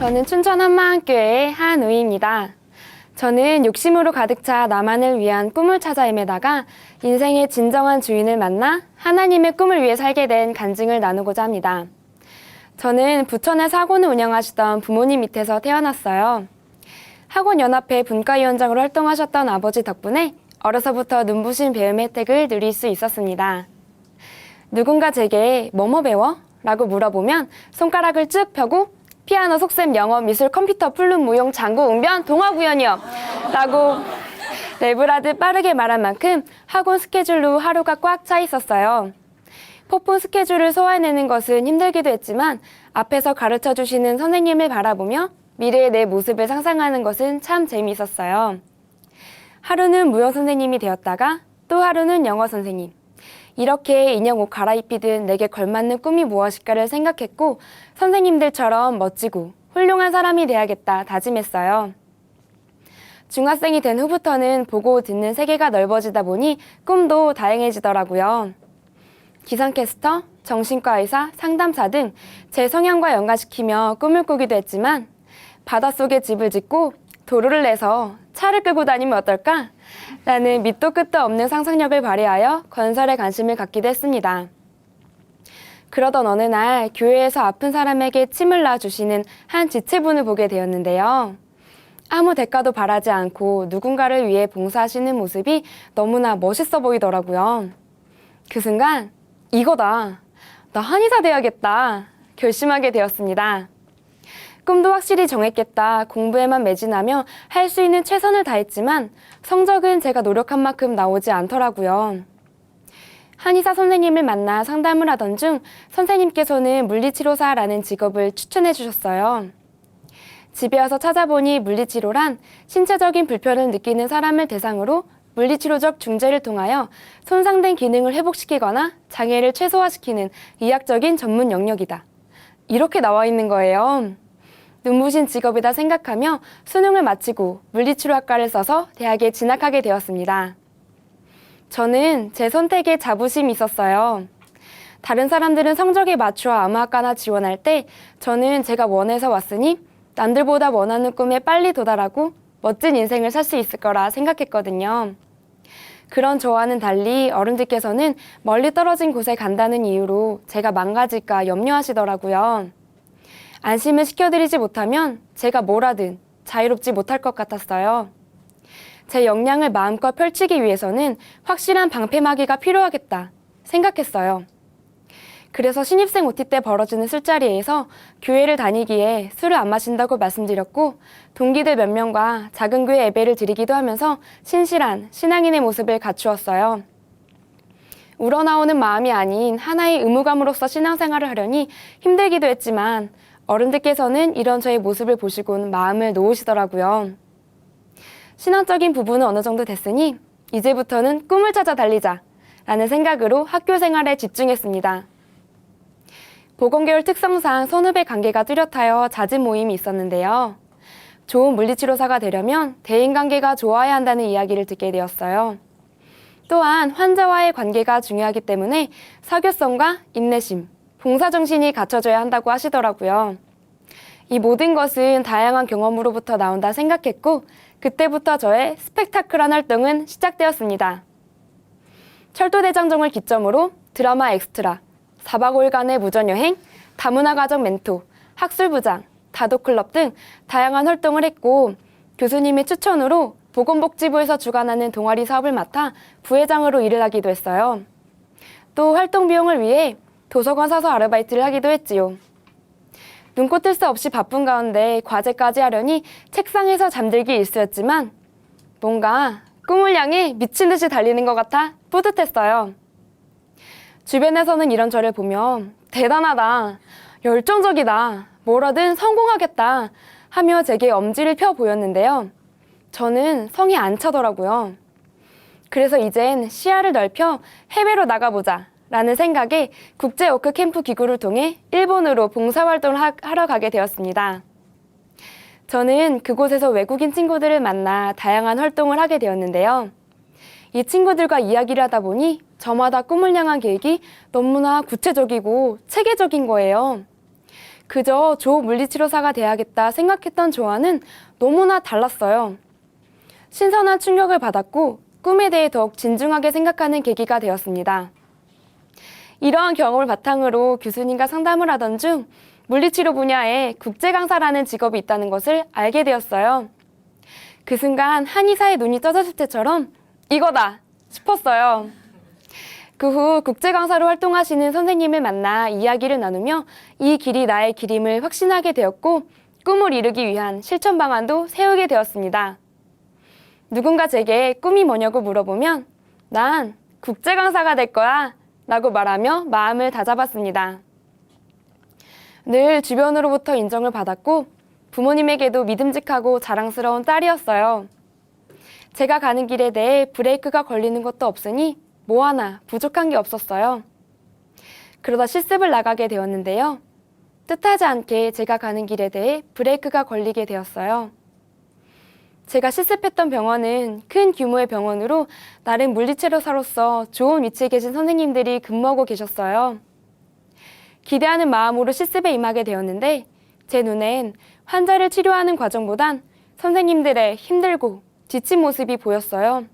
저는 춘천 한마음교회의 한우희입니다. 저는 욕심으로 가득 차 나만을 위한 꿈을 찾아 헤매다가 인생의 진정한 주인을 만나 하나님의 꿈을 위해 살게 된 간증을 나누고자 합니다. 저는 부천에서 학원을 운영하시던 부모님 밑에서 태어났어요. 학원연합회 분과위원장으로 활동하셨던 아버지 덕분에 어려서부터 눈부신 배움의 혜택을 누릴 수 있었습니다. 누군가 제게 뭐뭐 배워? 라고 물어보면 손가락을 쭉 펴고 피아노, 속셈, 영어, 미술, 컴퓨터, 플룻, 무용, 장구, 웅변, 동화 구연이요 라고 랩을 하듯 빠르게 말한 만큼 학원 스케줄로 하루가 꽉 차 있었어요. 폭풍 스케줄을 소화해내는 것은 힘들기도 했지만 앞에서 가르쳐 주시는 선생님을 바라보며 미래의 내 모습을 상상하는 것은 참 재미있었어요. 하루는 무용 선생님이 되었다가 또 하루는 영어 선생님. 이렇게 인형 옷 갈아입히듯 내게 걸맞는 꿈이 무엇일까를 생각했고 선생님들처럼 멋지고 훌륭한 사람이 돼야겠다 다짐했어요. 중학생이 된 후부터는 보고 듣는 세계가 넓어지다 보니 꿈도 다양해지더라고요. 기상캐스터, 정신과 의사, 상담사 등 제 성향과 연관시키며 꿈을 꾸기도 했지만 바닷속에 집을 짓고 도로를 내서 차를 끌고 다니면 어떨까? 라는 밑도 끝도 없는 상상력을 발휘하여 건설에 관심을 갖기도 했습니다. 그러던 어느 날 교회에서 아픈 사람에게 침을 놔주시는 한 지체분을 보게 되었는데요. 아무 대가도 바라지 않고 누군가를 위해 봉사하시는 모습이 너무나 멋있어 보이더라고요. 그 순간 이거다. 나 한의사 돼야겠다. 결심하게 되었습니다. 꿈도 확실히 정했겠다. 공부에만 매진하며 할 수 있는 최선을 다했지만 성적은 제가 노력한 만큼 나오지 않더라고요. 한의사 선생님을 만나 상담을 하던 중 선생님께서는 물리치료사라는 직업을 추천해 주셨어요. 집에 와서 찾아보니 물리치료란 신체적인 불편을 느끼는 사람을 대상으로 물리치료적 중재를 통하여 손상된 기능을 회복시키거나 장애를 최소화시키는 의학적인 전문 영역이다. 이렇게 나와 있는 거예요. 눈부신 직업이다 생각하며 수능을 마치고 물리치료학과를 써서 대학에 진학하게 되었습니다. 저는 제 선택에 자부심이 있었어요. 다른 사람들은 성적에 맞추어 아무 학과나 지원할 때 저는 제가 원해서 왔으니 남들보다 원하는 꿈에 빨리 도달하고 멋진 인생을 살 수 있을 거라 생각했거든요. 그런 저와는 달리 어른들께서는 멀리 떨어진 곳에 간다는 이유로 제가 망가질까 염려하시더라고요. 안심을 시켜드리지 못하면 제가 뭘 하든 자유롭지 못할 것 같았어요. 제 역량을 마음껏 펼치기 위해서는 확실한 방패막이가 필요하겠다 생각했어요. 그래서 신입생 OT 때 벌어지는 술자리에서 교회를 다니기에 술을 안 마신다고 말씀드렸고 동기들 몇 명과 작은 교회 예배를 드리기도 하면서 신실한 신앙인의 모습을 갖추었어요. 우러나오는 마음이 아닌 하나의 의무감으로서 신앙생활을 하려니 힘들기도 했지만 어른들께서는 이런 저의 모습을 보시고는 마음을 놓으시더라고요. 신앙적인 부분은 어느 정도 됐으니 이제부터는 꿈을 찾아 달리자 라는 생각으로 학교 생활에 집중했습니다. 보건계열 특성상 선후배 관계가 뚜렷하여 잦은 모임이 있었는데요. 좋은 물리치료사가 되려면 대인관계가 좋아야 한다는 이야기를 듣게 되었어요. 또한 환자와의 관계가 중요하기 때문에 사교성과 인내심, 봉사정신이 갖춰져야 한다고 하시더라고요. 이 모든 것은 다양한 경험으로부터 나온다 생각했고 그때부터 저의 스펙타클한 활동은 시작되었습니다. 철도대장정을 기점으로 드라마 엑스트라, 4박 5일간의 무전여행, 다문화가정 멘토, 학술부장, 다도클럽 등 다양한 활동을 했고 교수님의 추천으로 보건복지부에서 주관하는 동아리 사업을 맡아 부회장으로 일을 하기도 했어요. 또 활동 비용을 위해 도서관 사서 아르바이트를 하기도 했지요. 눈코 뜰 새 없이 바쁜 가운데 과제까지 하려니 책상에서 잠들기 일쑤였지만 뭔가 꿈을 향해 미친 듯이 달리는 것 같아 뿌듯했어요. 주변에서는 이런 저를 보며 대단하다, 열정적이다, 뭐라든 성공하겠다 하며 제게 엄지를 펴 보였는데요. 저는 성이 안 차더라고요. 그래서 이젠 시야를 넓혀 해외로 나가보자 라는 생각에 국제 워크 캠프 기구를 통해 일본으로 봉사활동을 하러 가게 되었습니다. 저는 그곳에서 외국인 친구들을 만나 다양한 활동을 하게 되었는데요. 이 친구들과 이야기를 하다 보니 저마다 꿈을 향한 계획이 너무나 구체적이고 체계적인 거예요. 그저 물리치료사가 돼야겠다 생각했던 저와는 너무나 달랐어요. 신선한 충격을 받았고 꿈에 대해 더욱 진중하게 생각하는 계기가 되었습니다. 이러한 경험을 바탕으로 교수님과 상담을 하던 중 물리치료 분야에 국제 강사라는 직업이 있다는 것을 알게 되었어요. 그 순간 한의사의 눈이 떠졌을 때처럼 이거다 싶었어요. 그 후 국제 강사로 활동하시는 선생님을 만나 이야기를 나누며 이 길이 나의 길임을 확신하게 되었고 꿈을 이루기 위한 실천 방안도 세우게 되었습니다. 누군가 제게 꿈이 뭐냐고 물어보면 난 국제 강사가 될 거야 라고 말하며 마음을 다잡았습니다. 늘 주변으로부터 인정을 받았고 부모님에게도 믿음직하고 자랑스러운 딸이었어요. 제가 가는 길에 대해 브레이크가 걸리는 것도 없으니 뭐 하나 부족한 게 없었어요. 그러다 실습을 나가게 되었는데요. 뜻하지 않게 제가 가는 길에 대해 브레이크가 걸리게 되었어요. 제가 실습했던 병원은 큰 규모의 병원으로 나름 물리치료사로서 좋은 위치에 계신 선생님들이 근무하고 계셨어요. 기대하는 마음으로 실습에 임하게 되었는데 제 눈엔 환자를 치료하는 과정보단 선생님들의 힘들고 지친 모습이 보였어요.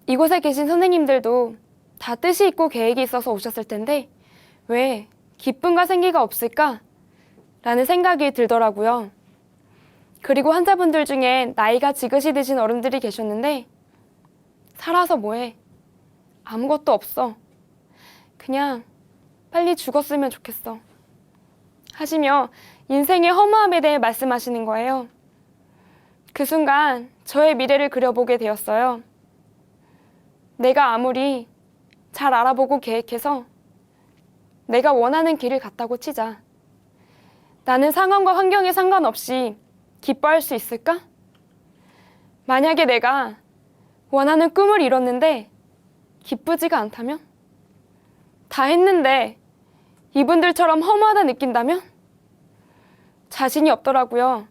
이곳에 계신 선생님들도 다 뜻이 있고 계획이 있어서 오셨을 텐데 왜 기쁨과 생기가 없을까? 라는 생각이 들더라고요. 그리고 환자분들 중에 나이가 지긋이 드신 어른들이 계셨는데 살아서 뭐해? 아무것도 없어. 그냥 빨리 죽었으면 좋겠어. 하시며 인생의 허무함에 대해 말씀하시는 거예요. 그 순간 저의 미래를 그려보게 되었어요. 내가 아무리 잘 알아보고 계획해서 내가 원하는 길을 갔다고 치자. 나는 상황과 환경에 상관없이 기뻐할 수 있을까? 만약에 내가 원하는 꿈을 이뤘는데 기쁘지가 않다면? 다 했는데 이분들처럼 허무하다 느낀다면? 자신이 없더라고요.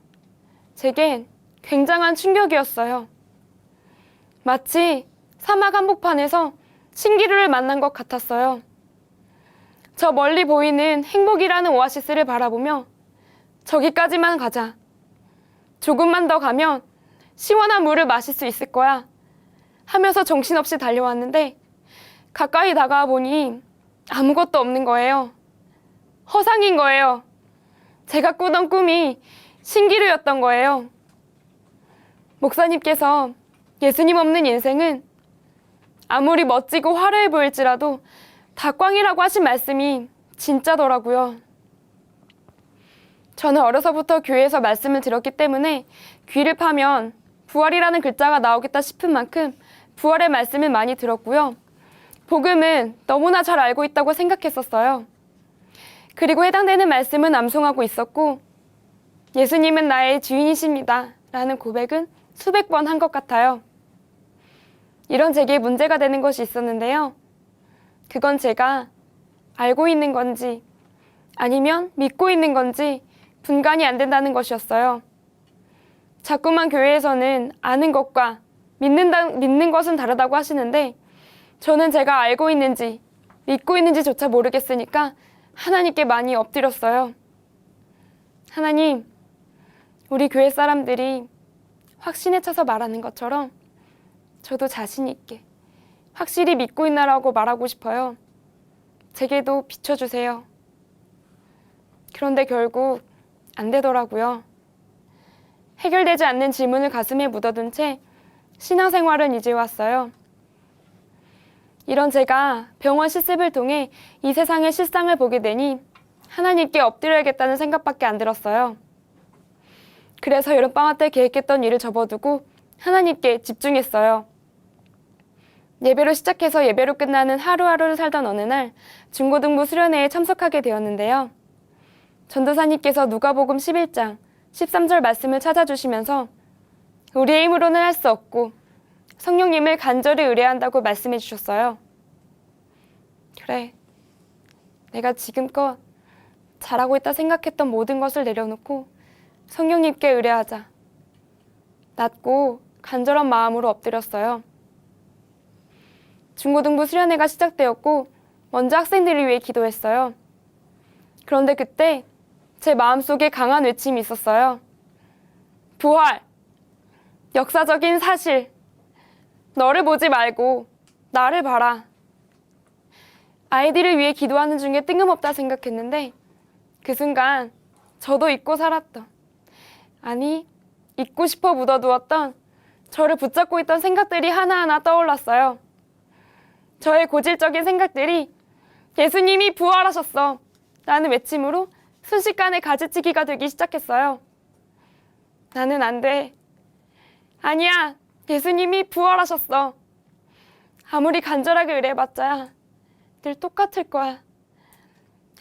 제겐 굉장한 충격이었어요. 마치 사막 한복판에서 신기루를 만난 것 같았어요. 저 멀리 보이는 행복이라는 오아시스를 바라보며 저기까지만 가자. 조금만 더 가면 시원한 물을 마실 수 있을 거야. 하면서 정신없이 달려왔는데 가까이 다가와 보니 아무것도 없는 거예요. 허상인 거예요. 제가 꾸던 꿈이 신기루였던 거예요. 목사님께서 예수님 없는 인생은 아무리 멋지고 화려해 보일지라도 다 꽝이라고 하신 말씀이 진짜더라고요. 저는 어려서부터 교회에서 말씀을 들었기 때문에 귀를 파면 부활이라는 글자가 나오겠다 싶은 만큼 부활의 말씀을 많이 들었고요. 복음은 너무나 잘 알고 있다고 생각했었어요. 그리고 해당되는 말씀은 암송하고 있었고 예수님은 나의 주인이십니다 라는 고백은 수백 번 한 것 같아요. 이런 제게 문제가 되는 것이 있었는데요. 그건 제가 알고 있는 건지 아니면 믿고 있는 건지 분간이 안 된다는 것이었어요. 자꾸만 교회에서는 아는 것과 믿는 것은 다르다고 하시는데 저는 제가 알고 있는지 믿고 있는지조차 모르겠으니까 하나님께 많이 엎드렸어요. 하나님, 우리 교회 사람들이 확신에 차서 말하는 것처럼 저도 자신 있게 확실히 믿고 있나라고 말하고 싶어요. 제게도 비춰주세요. 그런데 결국 안 되더라고요. 해결되지 않는 질문을 가슴에 묻어둔 채 신앙생활은 이제 왔어요. 이런 제가 병원 실습을 통해 이 세상의 실상을 보게 되니 하나님께 엎드려야겠다는 생각밖에 안 들었어요. 그래서 여름방학 때 계획했던 일을 접어두고 하나님께 집중했어요. 예배로 시작해서 예배로 끝나는 하루하루를 살던 어느 날 중고등부 수련회에 참석하게 되었는데요. 전도사님께서 누가복음 11장 13절 말씀을 찾아주시면서 우리의 힘으로는 할 수 없고 성령님을 간절히 의뢰한다고 말씀해 주셨어요. 그래, 내가 지금껏 잘하고 있다 생각했던 모든 것을 내려놓고 성령님께 의뢰하자. 낮고 간절한 마음으로 엎드렸어요. 중고등부 수련회가 시작되었고 먼저 학생들을 위해 기도했어요. 그런데 그때 제 마음속에 강한 외침이 있었어요. 부활! 역사적인 사실! 너를 보지 말고 나를 봐라. 아이들을 위해 기도하는 중에 뜬금없다 생각했는데 그 순간 저도 잊고 살았던, 아니 잊고 싶어 묻어두었던 저를 붙잡고 있던 생각들이 하나하나 떠올랐어요. 저의 고질적인 생각들이 예수님이 부활하셨어 라는 외침으로 순식간에 가지치기가 되기 시작했어요. 나는 안 돼. 아니야, 예수님이 부활하셨어. 아무리 간절하게 의뢰해봤자 늘 똑같을 거야.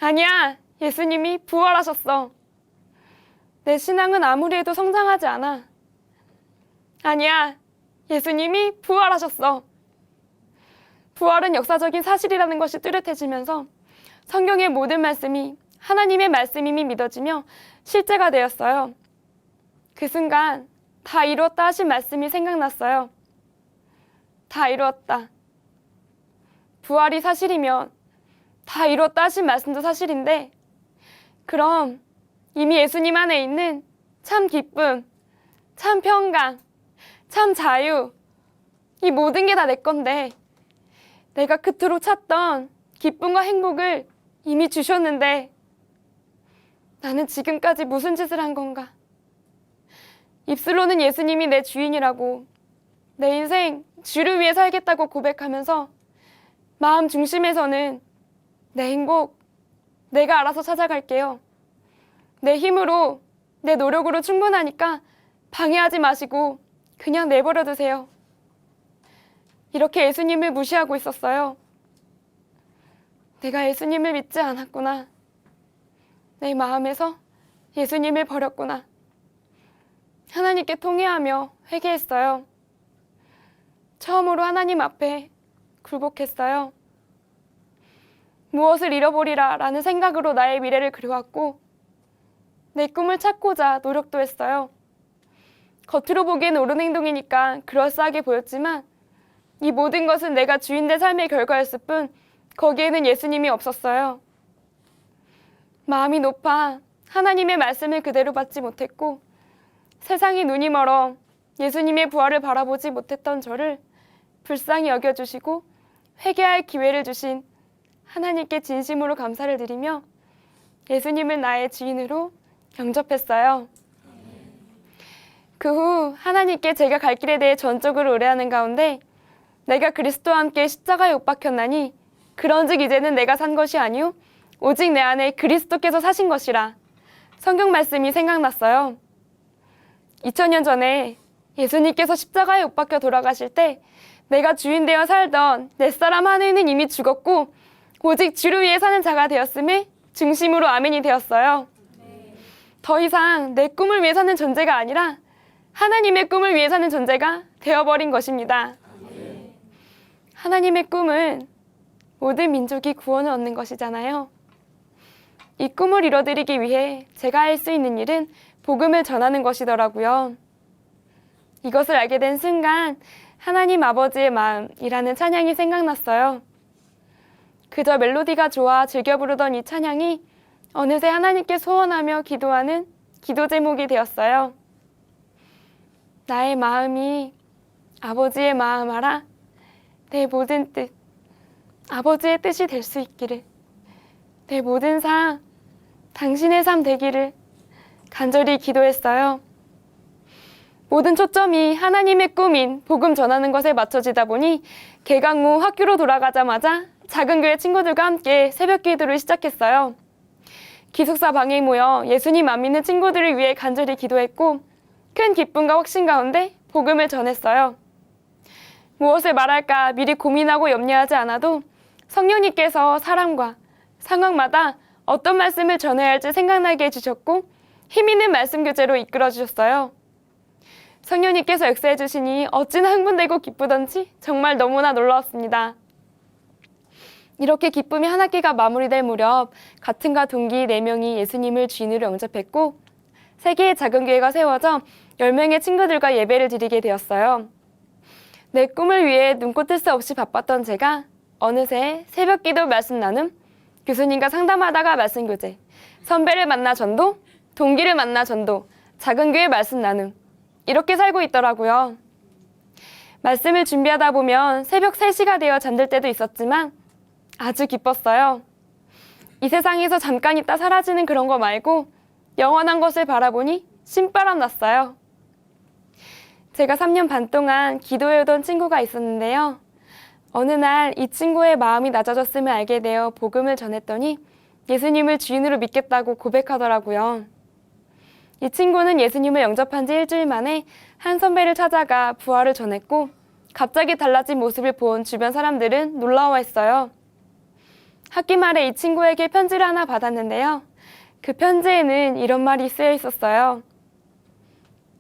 아니야, 예수님이 부활하셨어. 내 신앙은 아무리 해도 성장하지 않아. 아니야, 예수님이 부활하셨어. 부활은 역사적인 사실이라는 것이 뚜렷해지면서 성경의 모든 말씀이 하나님의 말씀임이 믿어지며 실제가 되었어요. 그 순간 다 이루었다 하신 말씀이 생각났어요. 다 이루었다. 부활이 사실이면 다 이루었다 하신 말씀도 사실인데 그럼 이미 예수님 안에 있는 참 기쁨, 참 평강, 참 자유, 이 모든 게 다 내 건데 내가 그토록 찾던 기쁨과 행복을 이미 주셨는데 나는 지금까지 무슨 짓을 한 건가? 입술로는 예수님이 내 주인이라고 내 인생 주를 위해 살겠다고 고백하면서 마음 중심에서는 내 행복 내가 알아서 찾아갈게요. 내 힘으로 내 노력으로 충분하니까 방해하지 마시고 그냥 내버려 두세요. 이렇게 예수님을 무시하고 있었어요. 내가 예수님을 믿지 않았구나. 내 마음에서 예수님을 버렸구나. 하나님께 통회하며 회개했어요. 처음으로 하나님 앞에 굴복했어요. 무엇을 잃어버리라 라는 생각으로 나의 미래를 그려왔고 내 꿈을 찾고자 노력도 했어요. 겉으로 보기엔 옳은 행동이니까 그럴싸하게 보였지만 이 모든 것은 내가 주인된 삶의 결과였을 뿐 거기에는 예수님이 없었어요. 마음이 높아 하나님의 말씀을 그대로 받지 못했고 세상이 눈이 멀어 예수님의 부활을 바라보지 못했던 저를 불쌍히 여겨주시고 회개할 기회를 주신 하나님께 진심으로 감사를 드리며 예수님을 나의 주인으로 영접했어요. 그 후 하나님께 제가 갈 길에 대해 전적으로 의뢰하는 가운데 내가 그리스도와 함께 십자가에 못 박혔나니 그런즉 이제는 내가 산 것이 아니오 오직 내 안에 그리스도께서 사신 것이라 성경 말씀이 생각났어요. 2000년 전에 예수님께서 십자가에 못 박혀 돌아가실 때 내가 주인 되어 살던 내 사람 안에는 이미 죽었고 오직 주를 위해 사는 자가 되었음에 중심으로 아멘이 되었어요. 더 이상 내 꿈을 위해 사는 존재가 아니라 하나님의 꿈을 위해 사는 존재가 되어버린 것입니다. 하나님의 꿈은 모든 민족이 구원을 얻는 것이잖아요. 이 꿈을 이뤄드리기 위해 제가 할 수 있는 일은 복음을 전하는 것이더라고요. 이것을 알게 된 순간 하나님 아버지의 마음이라는 찬양이 생각났어요. 그저 멜로디가 좋아 즐겨 부르던 이 찬양이 어느새 하나님께 소원하며 기도하는 기도 제목이 되었어요. 나의 마음이 아버지의 마음 알아 내 모든 뜻 아버지의 뜻이 될 수 있기를 내 모든 삶 당신의 삶 되기를 간절히 기도했어요. 모든 초점이 하나님의 꿈인 복음 전하는 것에 맞춰지다 보니 개강 후 학교로 돌아가자마자 작은 교회 친구들과 함께 새벽 기도를 시작했어요. 기숙사 방에 모여 예수님 안 믿는 친구들을 위해 간절히 기도했고 큰 기쁨과 확신 가운데 복음을 전했어요. 무엇을 말할까 미리 고민하고 염려하지 않아도 성령님께서 사람과 상황마다 어떤 말씀을 전해야 할지 생각나게 해주셨고 힘있는 말씀 교제로 이끌어 주셨어요. 성령님께서 역사해 주시니 어찌나 흥분되고 기쁘던지 정말 너무나 놀라웠습니다. 이렇게 기쁨이 한 학기가 마무리될 무렵 같은 과 동기 4명이 예수님을 주인으로 영접했고 3개의 작은 교회가 세워져 10명의 친구들과 예배를 드리게 되었어요. 내 꿈을 위해 눈코 뜰 새 없이 바빴던 제가 어느새 새벽 기도 말씀 나눔, 교수님과 상담하다가 말씀 교제, 선배를 만나 전도, 동기를 만나 전도, 작은 교회 말씀 나눔. 이렇게 살고 있더라고요. 말씀을 준비하다 보면 새벽 3시가 되어 잠들 때도 있었지만 아주 기뻤어요. 이 세상에서 잠깐 있다 사라지는 그런 거 말고 영원한 것을 바라보니 신바람 났어요. 제가 3년 반 동안 기도해오던 친구가 있었는데요. 어느 날 이 친구의 마음이 낮아졌음을 알게 되어 복음을 전했더니 예수님을 주인으로 믿겠다고 고백하더라고요. 이 친구는 예수님을 영접한 지 일주일 만에 한 선배를 찾아가 부활을 전했고 갑자기 달라진 모습을 본 주변 사람들은 놀라워했어요. 학기 말에 이 친구에게 편지를 하나 받았는데요. 그 편지에는 이런 말이 쓰여 있었어요.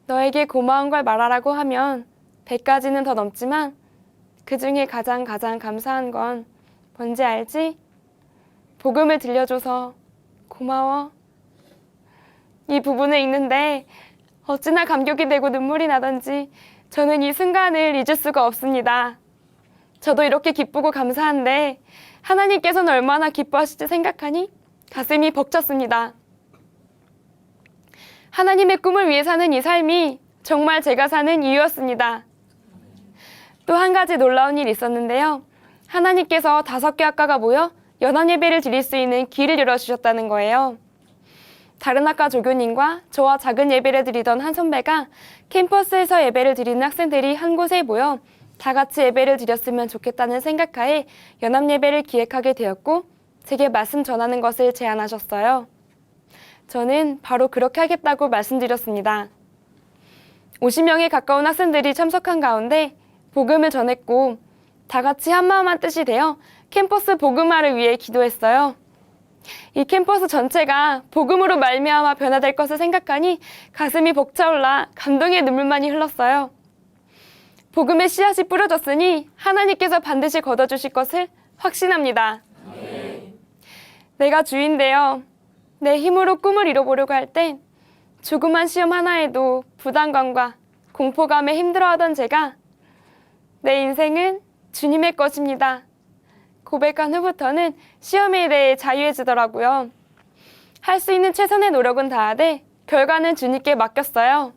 너에게 고마운 걸 말하라고 하면 100가지는 더 넘지만 그 중에 가장 감사한 건 뭔지 알지? 복음을 들려줘서 고마워. 이 부분을 읽는데 어찌나 감격이 되고 눈물이 나던지 저는 이 순간을 잊을 수가 없습니다. 저도 이렇게 기쁘고 감사한데 하나님께서는 얼마나 기뻐하실지 생각하니 가슴이 벅찼습니다. 하나님의 꿈을 위해 사는 이 삶이 정말 제가 사는 이유였습니다. 또 한 가지 놀라운 일이 있었는데요. 하나님께서 5개 학과가 모여 연합 예배를 드릴 수 있는 길을 열어주셨다는 거예요. 다른 학과 조교님과 저와 작은 예배를 드리던 한 선배가 캠퍼스에서 예배를 드리는 학생들이 한 곳에 모여 다 같이 예배를 드렸으면 좋겠다는 생각하에 연합 예배를 기획하게 되었고 제게 말씀 전하는 것을 제안하셨어요. 저는 바로 그렇게 하겠다고 말씀드렸습니다. 50명에 가까운 학생들이 참석한 가운데 복음을 전했고 다 같이 한마음 한뜻이 되어 캠퍼스 복음화를 위해 기도했어요. 이 캠퍼스 전체가 복음으로 말미암아 변화될 것을 생각하니 가슴이 벅차올라 감동의 눈물만이 흘렀어요. 복음의 씨앗이 뿌려졌으니 하나님께서 반드시 거둬주실 것을 확신합니다. 내가 주인되어 내 힘으로 꿈을 이뤄보려고 할 땐 조그만 시험 하나에도 부담감과 공포감에 힘들어하던 제가 내 인생은 주님의 것입니다. 고백한 후부터는 시험에 대해 자유해지더라고요. 할 수 있는 최선의 노력은 다하되 결과는 주님께 맡겼어요.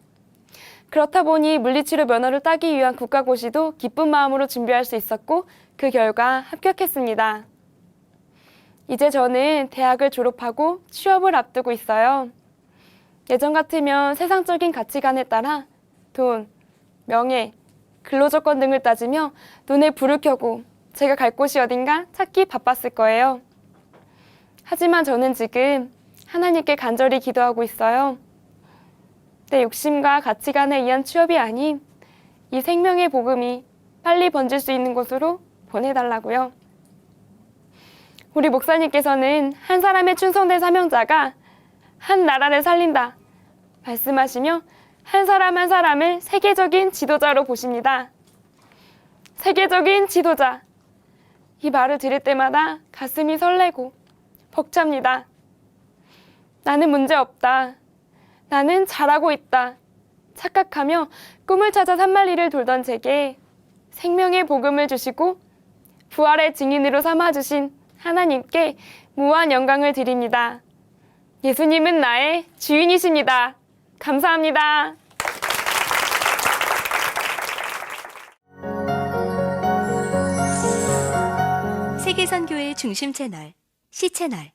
그렇다 보니 물리치료 면허를 따기 위한 국가고시도 기쁜 마음으로 준비할 수 있었고 그 결과 합격했습니다. 이제 저는 대학을 졸업하고 취업을 앞두고 있어요. 예전 같으면 세상적인 가치관에 따라 돈, 명예, 근로조건 등을 따지며 눈에 불을 켜고 제가 갈 곳이 어딘가 찾기 바빴을 거예요. 하지만 저는 지금 하나님께 간절히 기도하고 있어요. 내 욕심과 가치관에 의한 취업이 아닌 이 생명의 복음이 빨리 번질 수 있는 곳으로 보내달라고요. 우리 목사님께서는 한 사람의 충성된 사명자가 한 나라를 살린다 말씀하시며 한 사람 한 사람을 세계적인 지도자로 보십니다. 세계적인 지도자. 이 말을 들을 때마다 가슴이 설레고 벅찹니다. 나는 문제 없다. 나는 잘하고 있다. 착각하며 꿈을 찾아 산만리를 돌던 제게 생명의 복음을 주시고 부활의 증인으로 삼아주신 하나님께 무한 영광을 드립니다. 예수님은 나의 주인이십니다. 감사합니다. 세계선교회 중심 채널, C 채널